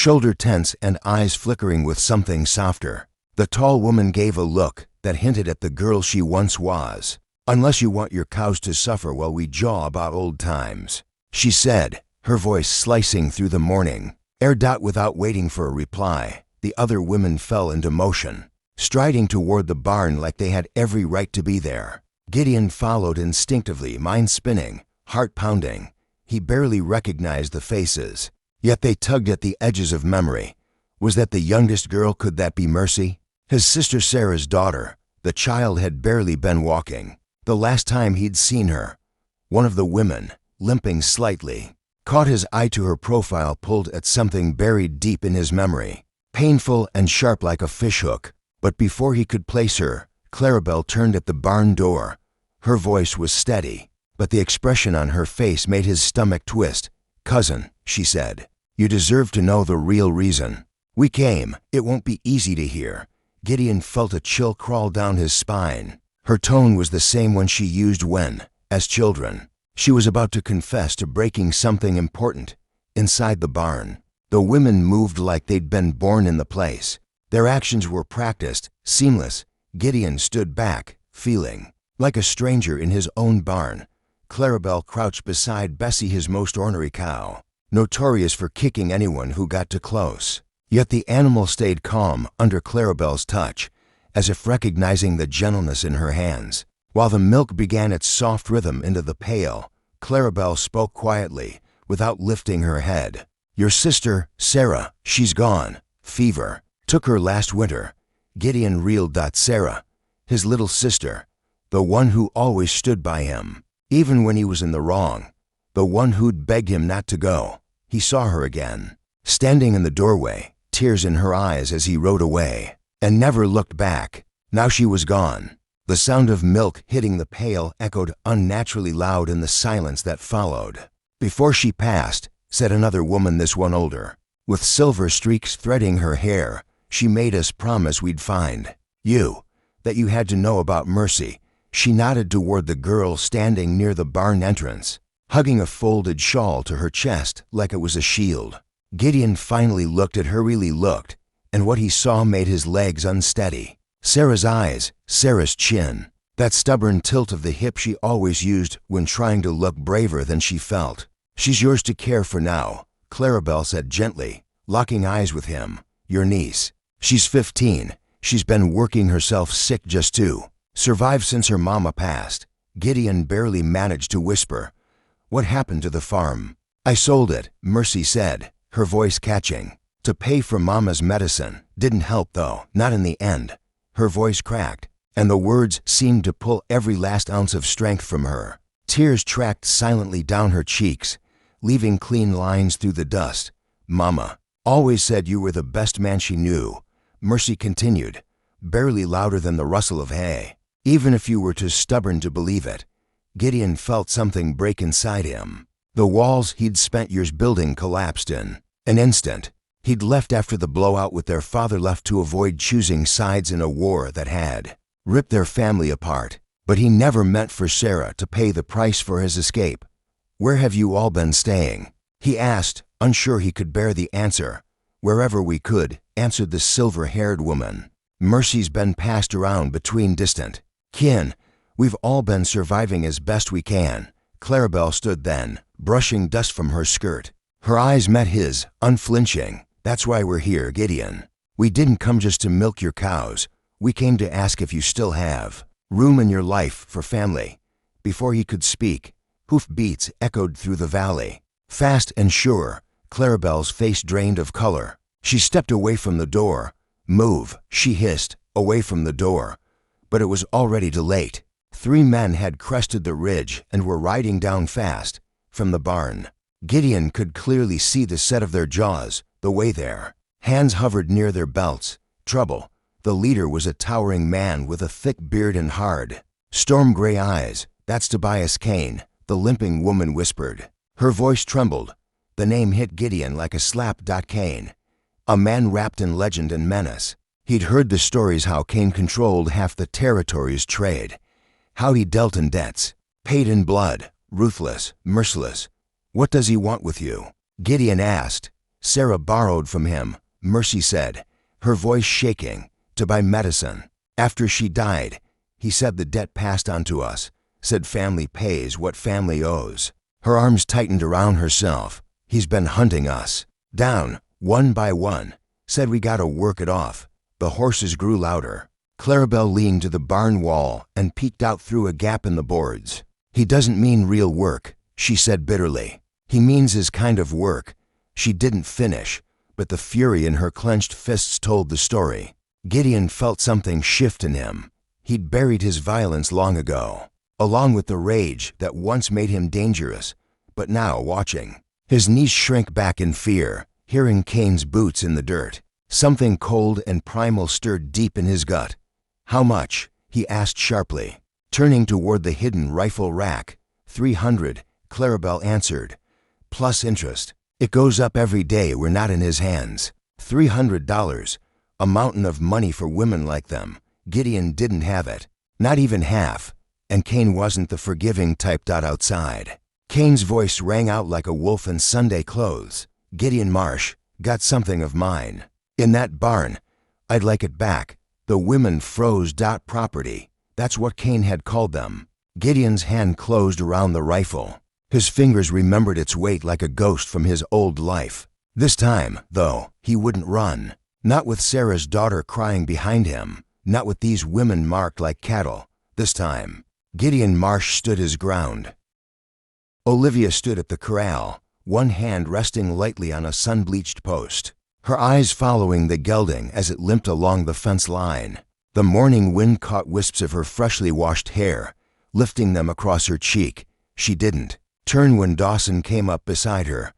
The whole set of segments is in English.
shoulder tense and eyes flickering with something softer. The tall woman gave a look that hinted at the girl she once was. "Unless you want your cows to suffer while we jaw about old times," she said, her voice slicing through the morning air. Without waiting for a reply, the other women fell into motion, striding toward the barn like they had every right to be there. Gideon followed instinctively, mind spinning, heart pounding. He barely recognized the faces, yet they tugged at the edges of memory. Was that the youngest girl? Could that be Mercy? His sister Sarah's daughter. The child had barely been walking the last time he'd seen her. One of the women, limping slightly, caught his eye to her profile, pulled at something buried deep in his memory, painful and sharp like a fishhook. But before he could place her, Clarabelle turned at the barn door. Her voice was steady, but the expression on her face made his stomach twist. "Cousin," she said, "you deserve to know the real reason we came. It won't be easy to hear." Gideon felt a chill crawl down his spine. Her tone was the same one she used when, as children, she was about to confess to breaking something important. Inside the barn, the women moved like they'd been born in the place. Their actions were practiced, seamless. Gideon stood back, feeling like a stranger in his own barn. Clarabelle crouched beside Bessie, his most ornery cow, notorious for kicking anyone who got too close. Yet the animal stayed calm under Clarabelle's touch, as if recognizing the gentleness in her hands. While the milk began its soft rhythm into the pail, Clarabelle spoke quietly, without lifting her head. "Your sister, Sarah, she's gone. Fever. Took her last winter." Gideon reeled. Sarah, his little sister, the one who always stood by him, even when he was in the wrong, the one who'd begged him not to go. He saw her again, standing in the doorway, tears in her eyes as he rode away, and never looked back. Now she was gone. The sound of milk hitting the pail echoed unnaturally loud in the silence that followed. "Before she passed," said another woman, this one older, with silver streaks threading her hair, "she made us promise we'd find you, that you had to know about Mercy." She nodded toward the girl standing near the barn entrance, hugging a folded shawl to her chest like it was a shield. Gideon finally looked at her, really looked, and what he saw made his legs unsteady. Sarah's eyes, Sarah's chin, that stubborn tilt of the hip she always used when trying to look braver than she felt. "She's yours to care for now," Clarabelle said gently, locking eyes with him. "Your niece. She's 15. She's been working herself sick just to survive since her mama passed." Gideon barely managed to whisper, "What happened to the farm?" "I sold it," Mercy said, her voice catching. "To pay for Mama's medicine. Didn't help though, not in the end." Her voice cracked, and the words seemed to pull every last ounce of strength from her. Tears tracked silently down her cheeks, leaving clean lines through the dust. "Mama always said you were the best man she knew," Mercy continued, barely louder than the rustle of hay. "Even if you were too stubborn to believe it." Gideon felt something break inside him. The walls he'd spent years building collapsed in an instant. He'd left after the blowout with their father, left to avoid choosing sides in a war that had ripped their family apart. But he never meant for Sarah to pay the price for his escape. "Where have you all been staying?" he asked, unsure he could bear the answer. "Wherever we could," answered the silver-haired woman. "Mercy's been passed around between distant kin. We've all been surviving as best we can." Clarabelle stood then, brushing dust from her skirt. Her eyes met his, unflinching. "That's why we're here, Gideon. We didn't come just to milk your cows. We came to ask if you still have room in your life for family." Before he could speak, hoof beats echoed through the valley, fast and sure. Clarabelle's face drained of color. She stepped away from the door. "Move," she hissed, away from the door. But it was already too late. 3 men had crested the ridge and were riding down fast from the barn. Gideon could clearly see the set of their jaws, the way their hands hovered near their belts. Trouble. The leader was a towering man with a thick beard and hard, storm-gray eyes. "That's Tobias Kane," the limping woman whispered. Her voice trembled. The name hit Gideon like a slap. Kane, a man wrapped in legend and menace. He'd heard the stories how Kane controlled half the territory's trade, how he dealt in debts, paid in blood, ruthless, merciless. "What does he want with you?" Gideon asked, Sarah borrowed from him, Mercy said, her voice shaking, to buy medicine. After she died, he said the debt passed on to us, said family pays what family owes. Her arms tightened around herself. He's been hunting us down, one by one, said we gotta work it off. The horses grew louder. Clarabelle leaned to the barn wall and peeked out through a gap in the boards. He doesn't mean real work, she said bitterly. He means his kind of work. She didn't finish, but the fury in her clenched fists told the story. Gideon felt something shift in him. He'd buried his violence long ago, along with the rage that once made him dangerous, but now watching. His knees shrank back in fear, hearing Cain's boots in the dirt. Something cold and primal stirred deep in his gut. How much? He asked sharply, turning toward the hidden rifle rack. 300, Clarabelle answered. Plus interest. It goes up every day we're not in his hands. $300. A mountain of money for women like them. Gideon didn't have it. Not even half. And Cain wasn't the forgiving type. Outside, Cain's voice rang out like a wolf in Sunday clothes. Gideon Marsh, got something of mine. In that barn. I'd like it back. The women froze. Property. That's what Cain had called them. Gideon's hand closed around the rifle. His fingers remembered its weight like a ghost from his old life. This time, though, he wouldn't run. Not with Sarah's daughter crying behind him. Not with these women marked like cattle. This time, Gideon Marsh stood his ground. Olivia stood at the corral, one hand resting lightly on a sun-bleached post, her eyes following the gelding as it limped along the fence line. The morning wind caught wisps of her freshly washed hair, lifting them across her cheek. She didn't turn when Dawson came up beside her.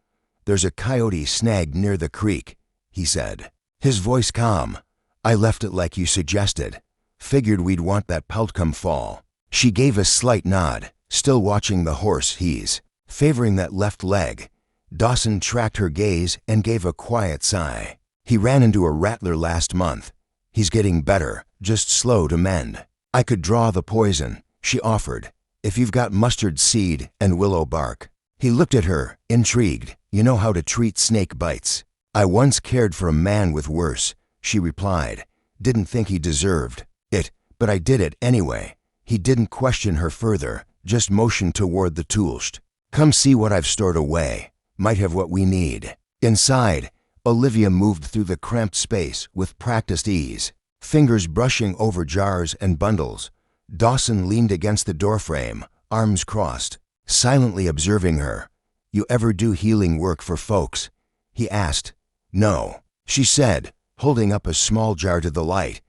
There's a coyote snagged near the creek, he said, his voice calm. I left it like you suggested. Figured we'd want that pelt come fall. She gave a slight nod, still watching the horse he's favoring that left leg. Dawson tracked her gaze and gave a quiet sigh. He ran into a rattler last month. He's getting better, just slow to mend. I could draw the poison, she offered, if you've got mustard seed and willow bark. He looked at her, intrigued. You know how to treat snake bites. I once cared for a man with worse, she replied. Didn't think he deserved it, but I did it anyway. He didn't question her further, just motioned toward the toolshed. Come see what I've stored away. Might have what we need. Inside, Olivia moved through the cramped space with practiced ease, fingers brushing over jars and bundles. Dawson leaned against the doorframe, arms crossed, silently observing her. You ever do healing work for folks? He asked. No, she said, holding up a small jar to the light.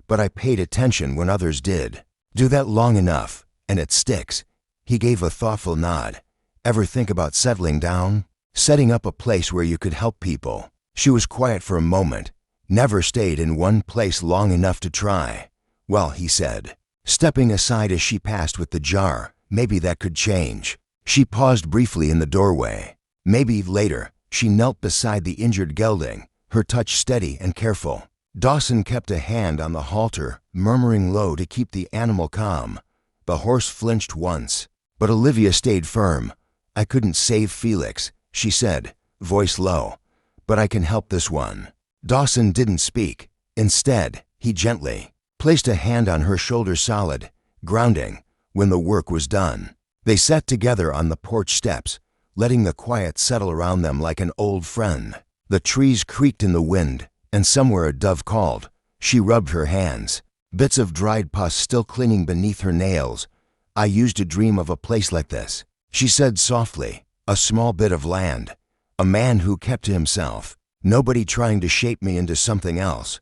But I paid attention when others did. Do that long enough, and it sticks. He gave a thoughtful nod. Ever think about settling down? Setting up a place where you could help people? She was quiet for a moment. Never stayed in one place long enough to try. Well, he said, stepping aside as she passed with the jar, maybe that could change. She paused briefly in the doorway. Maybe later. She knelt beside the injured gelding, her touch steady and careful. Dawson kept a hand on the halter, murmuring low to keep the animal calm. The horse flinched once, but Olivia stayed firm. I couldn't save Felix, she said, voice low, but I can help this one. Dawson didn't speak. Instead, he gently placed a hand on her shoulder, solid, grounding, when the work was done. They sat together on the porch steps, letting the quiet settle around them like an old friend. The trees creaked in the wind, and somewhere a dove called. She rubbed her hands, bits of dried pus still clinging beneath her nails. I used to dream of a place like this, she said softly, a small bit of land, a man who kept to himself, nobody trying to shape me into something else.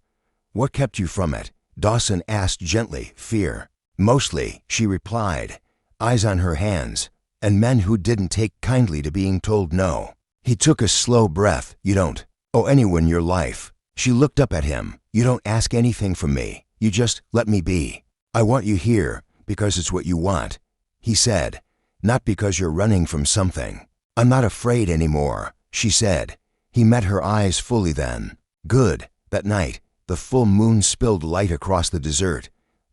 What kept you from it? Dawson asked gently. Fear. Mostly, she replied, eyes on her hands, and men who didn't take kindly to being told no. He took a slow breath. You don't owe anyone your life. She looked up at him. You don't ask anything from me. You just let me be. I want you here because it's what you want, he said, not because you're running from something. I'm not afraid anymore, she said. He met her eyes fully then. Good. That night, the full moon spilled light across the desert.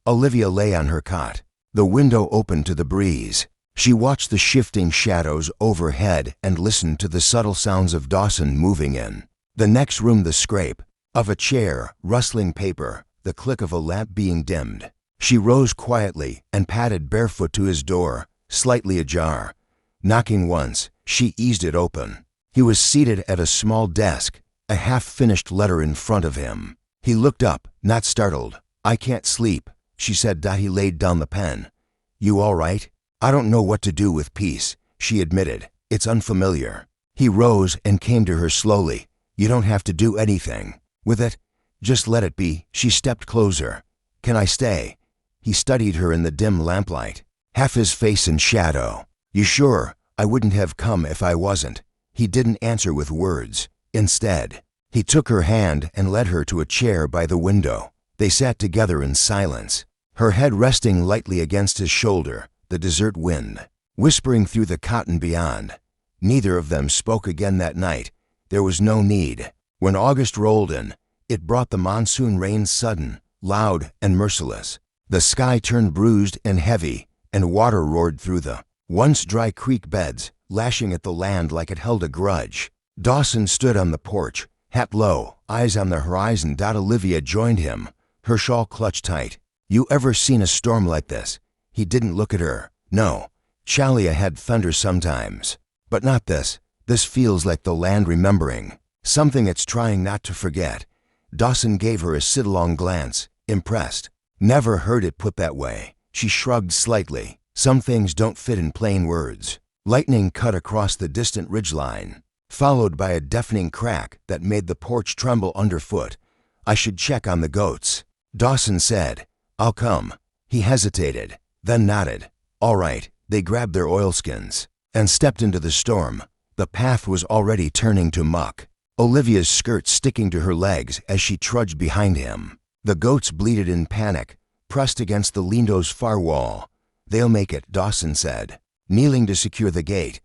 Olivia lay on her cot. The window opened to the breeze. She watched the shifting shadows overhead and listened to the subtle sounds of Dawson moving in. The next room, the scrape of a chair, rustling paper, the click of a lamp being dimmed. She rose quietly and padded barefoot to his door, slightly ajar. Knocking once, she eased it open. He was seated at a small desk, a half-finished letter in front of him. He looked up, not startled. "I can't sleep," she said. He laid down the pen. "You all right?" "I don't know what to do with peace," she admitted. "It's unfamiliar." He rose and came to her slowly. "You don't have to do anything with it. Just let it be." She stepped closer. "Can I stay?" He studied her in the dim lamplight, half his face in shadow. "You sure? I wouldn't have come if I wasn't." He didn't answer with words. Instead, he took her hand and led her to a chair by the window. They sat together in silence, her head resting lightly against his shoulder, the desert wind whispering through the cotton beyond. Neither of them spoke again that night. There was no need. When August rolled in, it brought the monsoon rains, sudden, loud, and merciless. The sky turned bruised and heavy, and water roared through the once dry creek beds, lashing at the land like it held a grudge. Dawson stood on the porch, hat low, eyes on the horizon. Olivia joined him, her shawl clutched tight. "You ever seen a storm like this?" He didn't look at her. "No. Chalia had thunder sometimes. But not this. This feels like the land remembering. Something it's trying not to forget." Dawson gave her a sidelong glance, impressed. "Never heard it put that way." She shrugged slightly. "Some things don't fit in plain words." Lightning cut across the distant ridgeline, followed by a deafening crack that made the porch tremble underfoot. "I should check on the goats," Dawson said. "I'll come." He hesitated, then nodded. "All right." They grabbed their oilskins and stepped into the storm. The path was already turning to muck, Olivia's skirt sticking to her legs as she trudged behind him. The goats bleated in panic, pressed against the Lindo's far wall. "They'll make it," Dawson said, kneeling to secure the gate.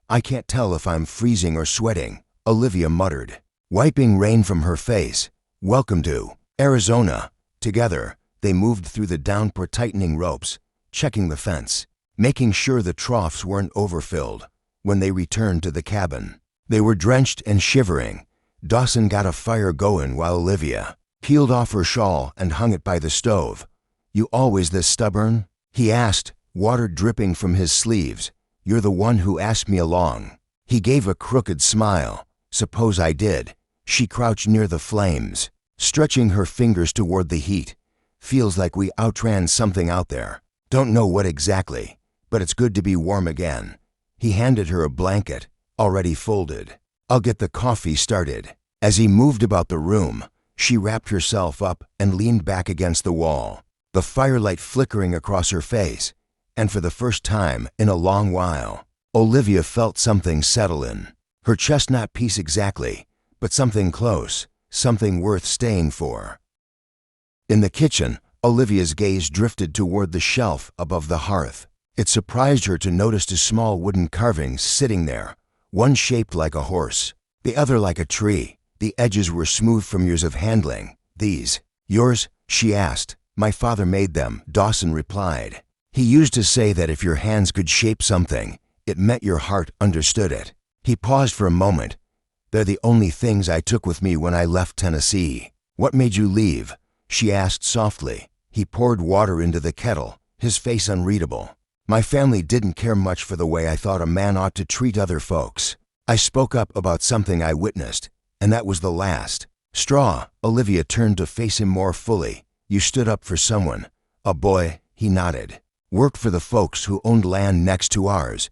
"I can't tell if I'm freezing or sweating," Olivia muttered, wiping rain from her face. "Welcome to Arizona." Together, they moved through the downpour, tightening ropes, checking the fence, making sure the troughs weren't overfilled. When they returned to the cabin, they were drenched and shivering. Dawson got a fire going while Olivia peeled off her shawl and hung it by the stove. "You always this stubborn?" he asked, water dripping from his sleeves. "You're the one who asked me along." He gave a crooked smile. "Suppose I did." She crouched near the flames, stretching her fingers toward the heat. "Feels like we outran something out there. Don't know what exactly, but it's good to be warm again." He handed her a blanket, already folded. "I'll get the coffee started." As he moved about the room, she wrapped herself up and leaned back against the wall, the firelight flickering across her face. And for the first time in a long while, Olivia felt something settle in. Her chest, not peace exactly, but something close, something worth staying for. In the kitchen, Olivia's gaze drifted toward the shelf above the hearth. It surprised her to notice two small wooden carvings sitting there, one shaped like a horse, the other like a tree. The edges were smooth from years of handling. "These yours?" she asked. "My father made them," Dawson replied. "He used to say that if your hands could shape something, it meant your heart understood it." He paused for a moment. "They're the only things I took with me when I left Tennessee." "What made you leave?" she asked softly. He poured water into the kettle, his face unreadable. "My family didn't care much for the way I thought a man ought to treat other folks. I spoke up about something I witnessed, and that was the last straw." Olivia turned to face him more fully. "You stood up for someone." "A boy," he nodded, "worked for the folks who owned land next to ours.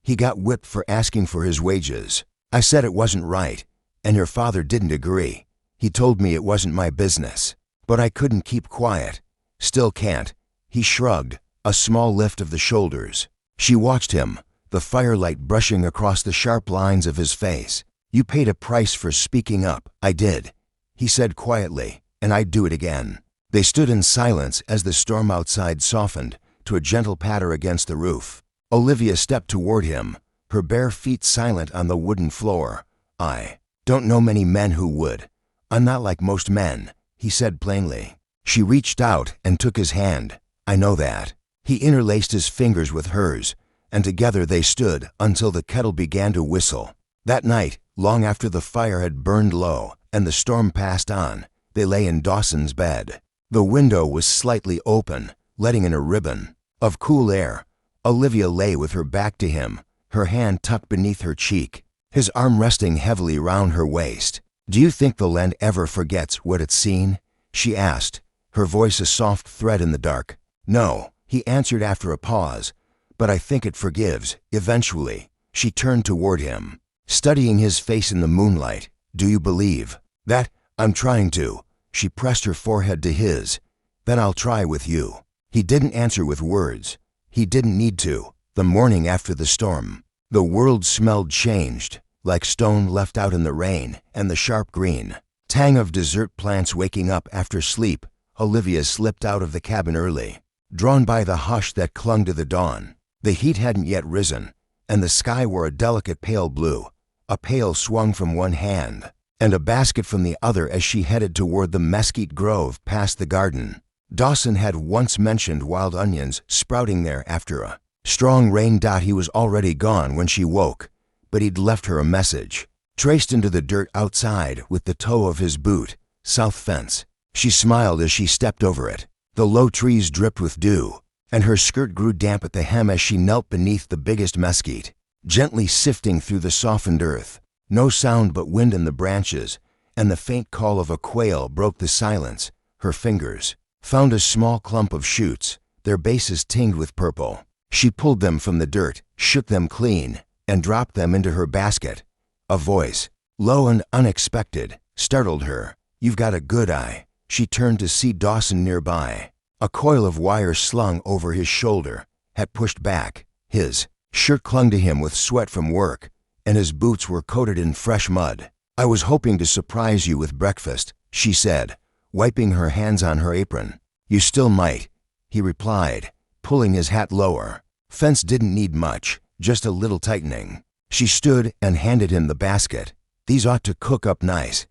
He got whipped for asking for his wages. I said it wasn't right, and your father didn't agree. He told me it wasn't my business. But I couldn't keep quiet. Still can't." He shrugged, a small lift of the shoulders. She watched him, the firelight brushing across the sharp lines of his face. "You paid a price for speaking up." "I did," he said quietly, "and I'd do it again." They stood in silence as the storm outside softened to a gentle patter against the roof. Olivia stepped toward him, her bare feet silent on the wooden floor. "I don't know many men who would. I'm not like most men," he said plainly. She reached out and took his hand. "I know that." He interlaced his fingers with hers, and together they stood until the kettle began to whistle. That night, Long after the fire had burned low and the storm passed on, they lay in Dawson's bed. The window was slightly open, letting in a ribbon of cool air. Olivia lay with her back to him, her hand tucked beneath her cheek, his arm resting heavily round her waist. "Do you think the land ever forgets what it's seen?" she asked, her voice a soft thread in the dark. "No," he answered after a pause, "but I think it forgives, eventually." She turned toward him, studying his face in the moonlight. "Do you believe that?" "I'm trying to." She pressed her forehead to his. "Then I'll try with you." He didn't answer with words. He didn't need to. The morning after the storm, the world smelled changed, like stone left out in the rain, and the sharp green tang of desert plants waking up after sleep. Olivia slipped out of the cabin early, drawn by the hush that clung to the dawn. The heat hadn't yet risen, and the sky wore a delicate pale blue. A pail swung from one hand, and a basket from the other as she headed toward the mesquite grove past the garden. Dawson had once mentioned wild onions sprouting there after a strong rain. He was already gone when she woke, but he'd left her a message, traced into the dirt outside with the toe of his boot. "South fence." She smiled as she stepped over it. The low trees dripped with dew, and her skirt grew damp at the hem as she knelt beneath the biggest mesquite, gently sifting through the softened earth. No sound but wind in the branches, and the faint call of a quail broke the silence. Her fingers found a small clump of shoots, their bases tinged with purple. She pulled them from the dirt, shook them clean, and dropped them into her basket. A voice, low and unexpected, startled her. "You've got a good eye." She turned to see Dawson nearby. A coil of wire slung over his shoulder had pushed back. His shirt clung to him with sweat from work, and his boots were coated in fresh mud. "I was hoping to surprise you with breakfast," she said, wiping her hands on her apron. "You still might," he replied, pulling his hat lower. Fence didn't need much, just a little tightening. She stood and handed him the basket. "These ought to cook up nice."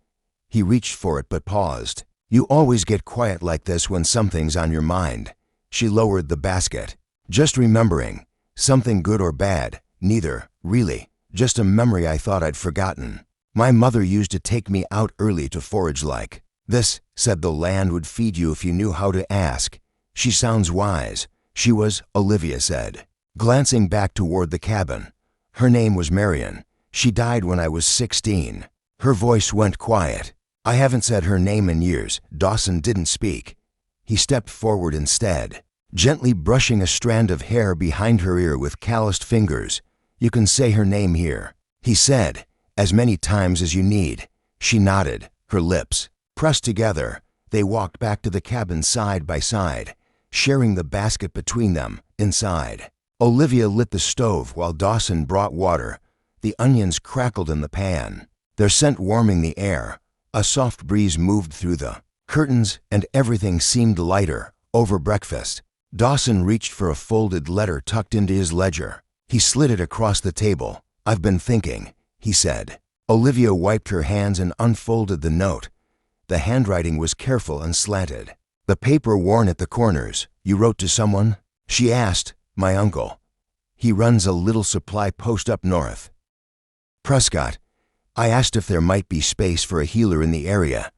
He reached for it but paused. "You always get quiet like this when something's on your mind." She lowered the basket. "Just remembering. Something good or bad? Neither, really. Just a memory I thought I'd forgotten. My mother used to take me out early to forage like this, said the land would feed you if you knew how to ask. She sounds wise." She was, Olivia said, glancing back toward the cabin. "Her name was Marion. She died when I was 16. Her voice went quiet. "I haven't said her name in years." Dawson didn't speak. He stepped forward instead, gently brushing a strand of hair behind her ear with calloused fingers. "You can say her name here," he said, "as many times as you need." She nodded, her lips pressed together. They walked back to the cabin side by side, sharing the basket between them. Inside, Olivia lit the stove while Dawson brought water. The onions crackled in the pan, their scent warming the air. A soft breeze moved through the curtains, and everything seemed lighter. Over breakfast, Dawson reached for a folded letter tucked into his ledger. He slid it across the table. "I've been thinking," he said. Olivia wiped her hands and unfolded the note. The handwriting was careful and slanted, the paper worn at the corners. "You wrote to someone?" she asked. "My uncle. He runs a little supply post up north. Prescott. I asked if there might be space for a healer in the area,"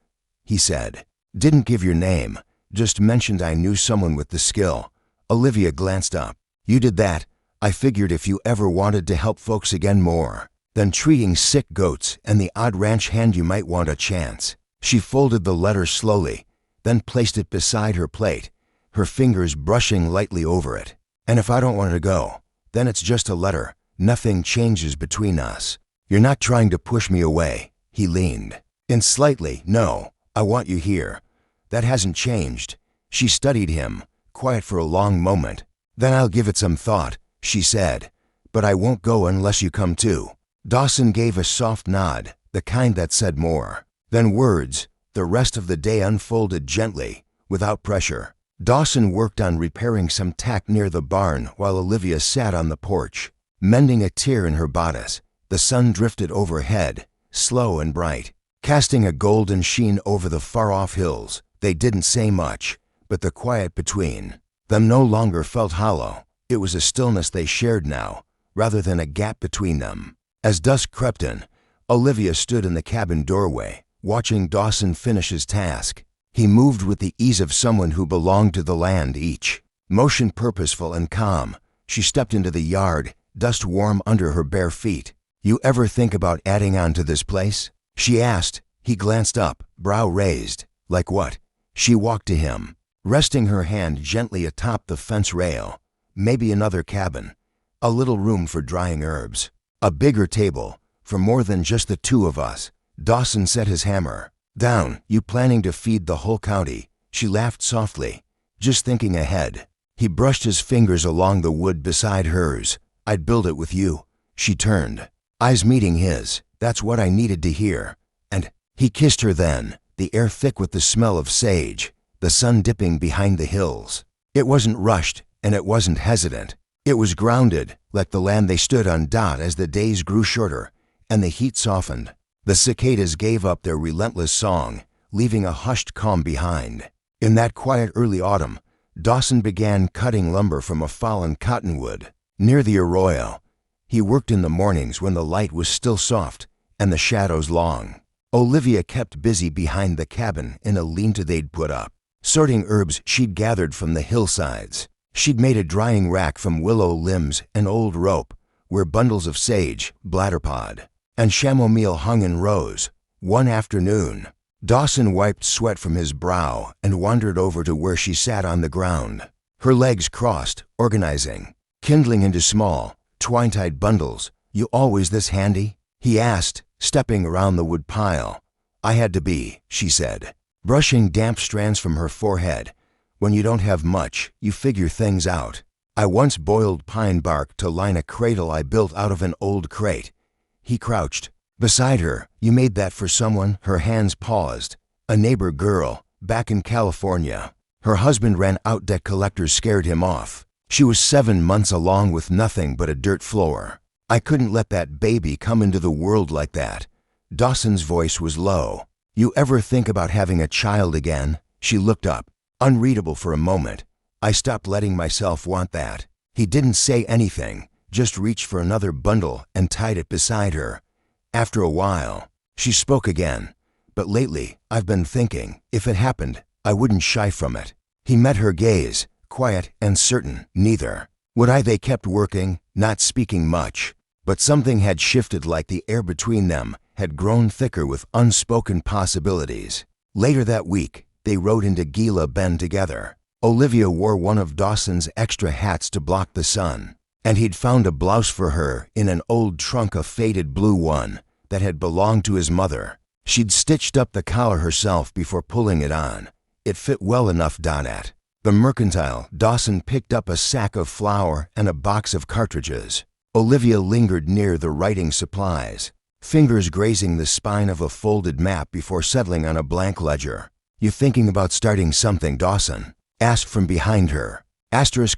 he said. "Didn't give your name, just mentioned I knew someone with the skill." Olivia glanced up. "You did that? I figured if you ever wanted to help folks again more than treating sick goats and the odd ranch hand, you might want a chance." She folded the letter slowly, then placed it beside her plate, her fingers brushing lightly over it. "And if I don't want to go, then it's just a letter. Nothing changes between us. You're not trying to push me away." He leaned in slightly. "No, I want you here. That hasn't changed." She studied him, quiet for a long moment. "Then I'll give it some thought," she said. "But I won't go unless you come too." Dawson gave a soft nod, the kind that said more than words. The rest of the day unfolded gently, without pressure. Dawson worked on repairing some tack near the barn while Olivia sat on the porch, mending a tear in her bodice. The sun drifted overhead, slow and bright, casting a golden sheen over the far-off hills. They didn't say much, but the quiet between them no longer felt hollow. It was a stillness they shared now, rather than a gap between them. As dusk crept in, Olivia stood in the cabin doorway, watching Dawson finish his task. He moved with the ease of someone who belonged to the land each motion purposeful and calm. She stepped into the yard, dust warm under her bare feet. "You ever think about adding on to this place?" she asked. He glanced up, brow raised. "Like what?" She walked to him, resting her hand gently atop the fence rail. "Maybe another cabin. A little room for drying herbs. A bigger table, for more than just the two of us." Dawson set his hammer down. "You planning to feed the whole county?" She laughed softly. "Just thinking ahead." He brushed his fingers along the wood beside hers. "I'd build it with you." She turned, eyes meeting his. "That's what I needed to hear." And he kissed her then, the air thick with the smell of sage, the sun dipping behind the hills. It wasn't rushed, and it wasn't hesitant. It was grounded, like the land they stood on. As the days grew shorter, and the heat softened, the cicadas gave up their relentless song, leaving a hushed calm behind. In that quiet early autumn, Dawson began cutting lumber from a fallen cottonwood near the arroyo. He worked in the mornings when the light was still soft and the shadows long. Olivia kept busy behind the cabin in a lean-to they'd put up, sorting herbs she'd gathered from the hillsides. She'd made a drying rack from willow limbs and old rope, where bundles of sage, bladderpod, and chamomile hung in rows. One afternoon, Dawson wiped sweat from his brow and wandered over to where she sat on the ground, her legs crossed, organizing, kindling into small, twine-tied bundles. "You always this handy?" he asked, stepping around the wood pile. "I had to be," she said, brushing damp strands from her forehead. "When you don't have much, you figure things out. I once boiled pine bark to line a cradle I built out of an old crate." He crouched beside her. "You made that for someone?" Her hands paused. "A neighbor girl, back in California. Her husband ran out. Debt collectors scared him off. She was 7 months along with nothing but a dirt floor. I couldn't let that baby come into the world like that." Dawson's voice was low. "You ever think about having a child again?" She looked up, unreadable for a moment. "I stopped letting myself want that." He didn't say anything, just reached for another bundle and tied it beside her. After a while, she spoke again. "But lately, I've been thinking, if it happened, I wouldn't shy from it." He met her gaze, quiet and certain. "Neither would I." They kept working, not speaking much, but something had shifted, like the air between them had grown thicker with unspoken possibilities. Later that week, they rode into Gila Bend together. Olivia wore one of Dawson's extra hats to block the sun, and he'd found a blouse for her in an old trunk, a faded blue one that had belonged to his mother. She'd stitched up the collar herself before pulling it on. It fit well enough. At the Mercantile, Dawson picked up a sack of flour and a box of cartridges. Olivia lingered near the writing supplies, fingers grazing the spine of a folded map before settling on a blank ledger. "You thinking about starting something?" Dawson asked from behind her.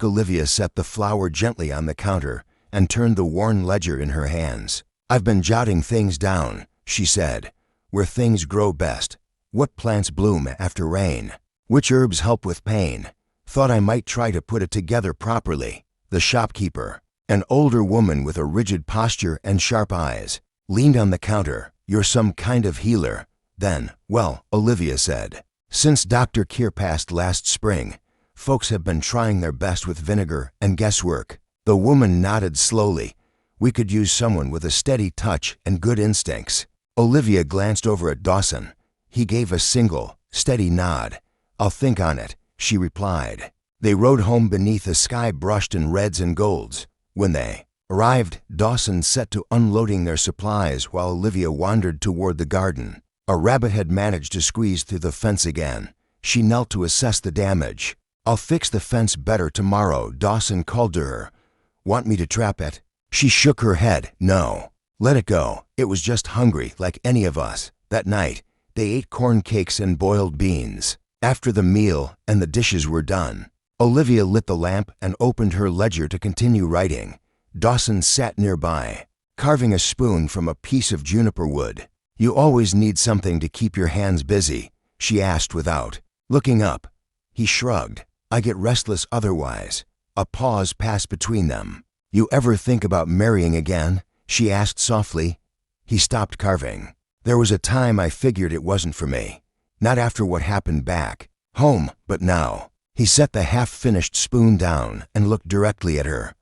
Olivia set the flour gently on the counter and turned the worn ledger in her hands. "I've been jotting things down," she said. "Where things grow best. What plants bloom after rain. Which herbs help with pain. Thought I might try to put it together properly." The shopkeeper, an older woman with a rigid posture and sharp eyes, leaned on the counter. "You're some kind of healer, then?" "Well," Olivia said, "since Dr. Keir passed last spring, folks have been trying their best with vinegar and guesswork." The woman nodded slowly. "We could use someone with a steady touch and good instincts." Olivia glanced over at Dawson. He gave a single, steady nod. "I'll think on it," she replied. They rode home beneath a sky brushed in reds and golds. When they arrived, Dawson set to unloading their supplies while Olivia wandered toward the garden. A rabbit had managed to squeeze through the fence again. She knelt to assess the damage. "I'll fix the fence better tomorrow," Dawson called to her. "Want me to trap it?" She shook her head. "No. Let it go. It was just hungry, like any of us." That night, they ate corn cakes and boiled beans. After the meal and the dishes were done, Olivia lit the lamp and opened her ledger to continue writing. Dawson sat nearby, carving a spoon from a piece of juniper wood. "You always need something to keep your hands busy?" she asked without looking up. He shrugged. "I get restless otherwise." A pause passed between them. "You ever think about marrying again?" she asked softly. He stopped carving. There was a time I figured it wasn't for me. Not after what happened back home, but now. He set the half-finished spoon down and looked directly at her.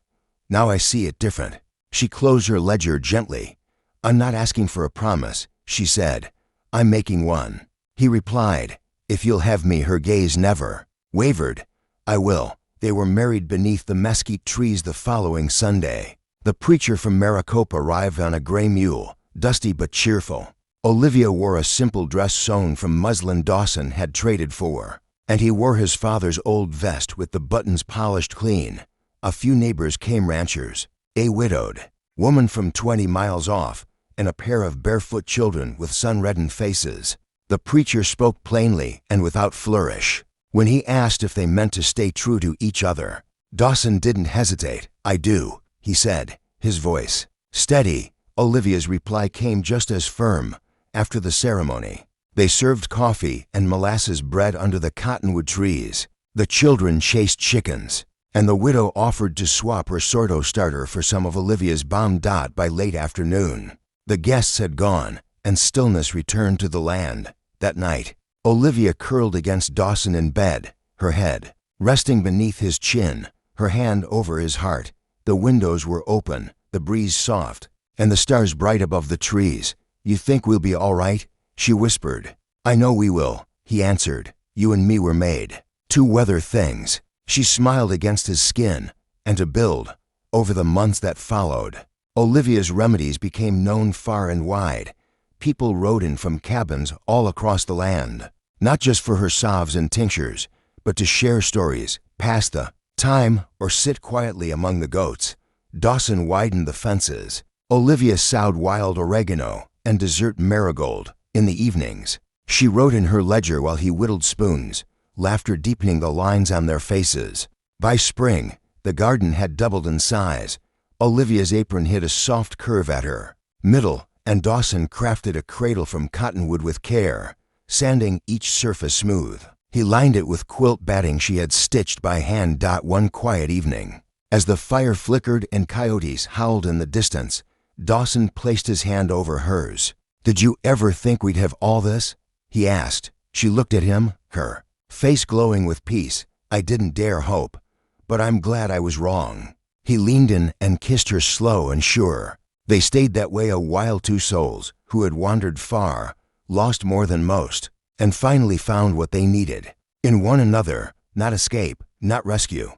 Now I see it different. She closed her ledger gently. I'm not asking for a promise, she said. I'm making one. He replied, if you'll have me. Her gaze never wavered. I will. They were married beneath the mesquite trees the following Sunday. The preacher from Maricopa arrived on a gray mule, dusty but cheerful. Olivia wore a simple dress sewn from muslin Dawson had traded for, and he wore his father's old vest with the buttons polished clean. A few neighbors came, ranchers, a widowed woman from 20 miles off, and a pair of barefoot children with sun-reddened faces. The preacher spoke plainly and without flourish. When he asked if they meant to stay true to each other, Dawson didn't hesitate. I do, he said, his voice steady. Olivia's reply came just as firm. After the ceremony, they served coffee and molasses bread under the cottonwood trees. The children chased chickens, and the widow offered to swap her Sordo starter for some of Olivia's Bomb Dot by late afternoon. The guests had gone, and stillness returned to the land. That night, Olivia curled against Dawson in bed, her head resting beneath his chin, her hand over his heart. The windows were open, the breeze soft, and the stars bright above the trees. You think we'll be all right? She whispered. I know we will, he answered. You and me were made to weather things. She smiled against his skin, and to build. Over the months that followed, Olivia's remedies became known far and wide. People rode in from cabins all across the land, not just for her salves and tinctures, but to share stories, pass the time, or sit quietly among the goats. Dawson widened the fences. Olivia sowed wild oregano and dessert marigold in the evenings. She wrote in her ledger while he whittled spoons, laughter deepening the lines on their faces. By spring, the garden had doubled in size. Olivia's apron hit a soft curve at her middle, and Dawson crafted a cradle from cottonwood with care, sanding each surface smooth. He lined it with quilt batting she had stitched by hand. One quiet evening, as the fire flickered and coyotes howled in the distance, Dawson placed his hand over hers. Did you ever think we'd have all this? He asked. She looked at him, her face glowing with peace. I didn't dare hope, but I'm glad I was wrong. He leaned in and kissed her slow and sure. They stayed that way a while, two souls who had wandered far, lost more than most, and finally found what they needed in one another. Not escape, not rescue,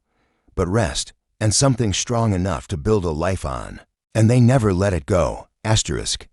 but rest, and something strong enough to build a life on. And they never let it go. Asterisk.